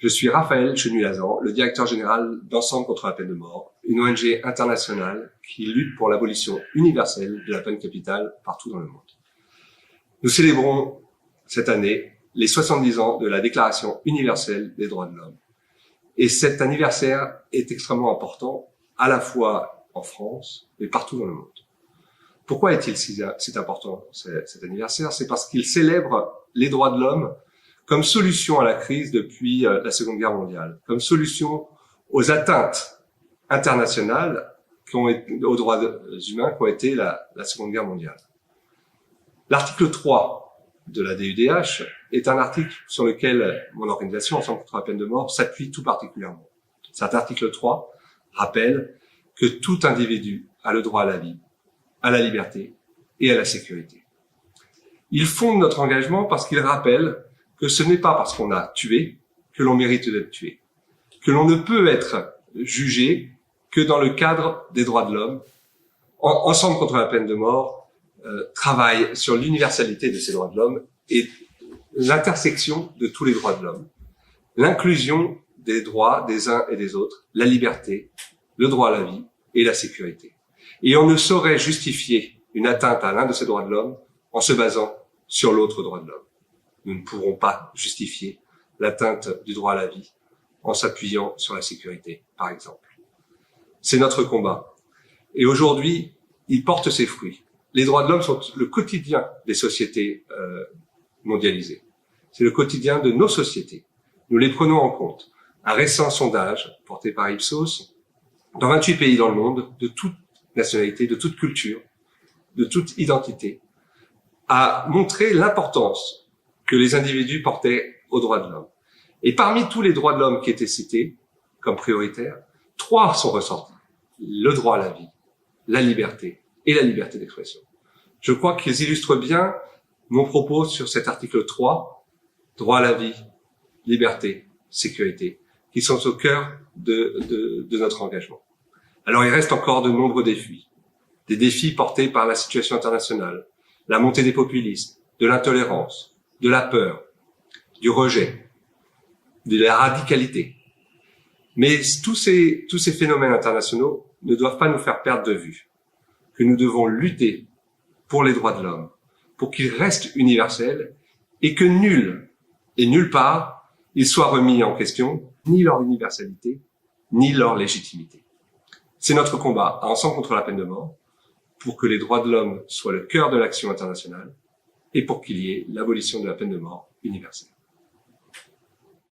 Je suis Raphaël Chenu-Lazan, le directeur général d'Ensemble contre la peine de mort, une ONG internationale qui lutte pour l'abolition universelle de la peine capitale partout dans le monde. Nous célébrons cette année les 70 ans de la Déclaration universelle des droits de l'homme. Et cet anniversaire est extrêmement important, à la fois en France, mais partout dans le monde. Pourquoi est-il si important cet anniversaire? C'est parce qu'il célèbre les droits de l'homme comme solution à la crise depuis la Seconde Guerre mondiale, comme solution aux atteintes internationales aux droits humains qui ont été la Seconde Guerre mondiale. L'article 3 de la DUDH est un article sur lequel mon organisation, Ensemble contre la peine de mort, s'appuie tout particulièrement. Cet article 3 rappelle que tout individu a le droit à la vie, à la liberté et à la sécurité. Il fonde notre engagement parce qu'il rappelle que ce n'est pas parce qu'on a tué que l'on mérite d'être tué, que l'on ne peut être jugé que dans le cadre des droits de l'homme. Ensemble contre la peine de mort travaille sur l'universalité de ces droits de l'homme et l'intersection de tous les droits de l'homme, l'inclusion des droits des uns et des autres, la liberté, le droit à la vie et la sécurité. Et on ne saurait justifier une atteinte à l'un de ces droits de l'homme en se basant sur l'autre droit de l'homme. Nous ne pourrons pas justifier l'atteinte du droit à la vie en s'appuyant sur la sécurité, par exemple. C'est notre combat. Et aujourd'hui, il porte ses fruits. Les droits de l'homme sont le quotidien des sociétés mondialisées. C'est le quotidien de nos sociétés. Nous les prenons en compte. Un récent sondage porté par Ipsos, dans 28 pays dans le monde, de toute nationalité, de toute culture, de toute identité, a montré l'importance que les individus portaient aux droits de l'homme. Et parmi tous les droits de l'homme qui étaient cités comme prioritaires, 3 sont ressortis. Le droit à la vie, la liberté et la liberté d'expression. Je crois qu'ils illustrent bien mon propos sur cet article 3, droit à la vie, liberté, sécurité, qui sont au cœur de notre engagement. Alors il reste encore de nombreux défis. Des défis portés par la situation internationale, la montée des populismes, de l'intolérance, de la peur, du rejet, de la radicalité. Mais tous ces phénomènes internationaux ne doivent pas nous faire perdre de vue que nous devons lutter pour les droits de l'homme, pour qu'ils restent universels et que nul et nulle part ils soient remis en question, ni leur universalité, ni leur légitimité. C'est notre combat à Ensemble contre la peine de mort pour que les droits de l'homme soient le cœur de l'action internationale et pour qu'il y ait l'abolition de la peine de mort universelle.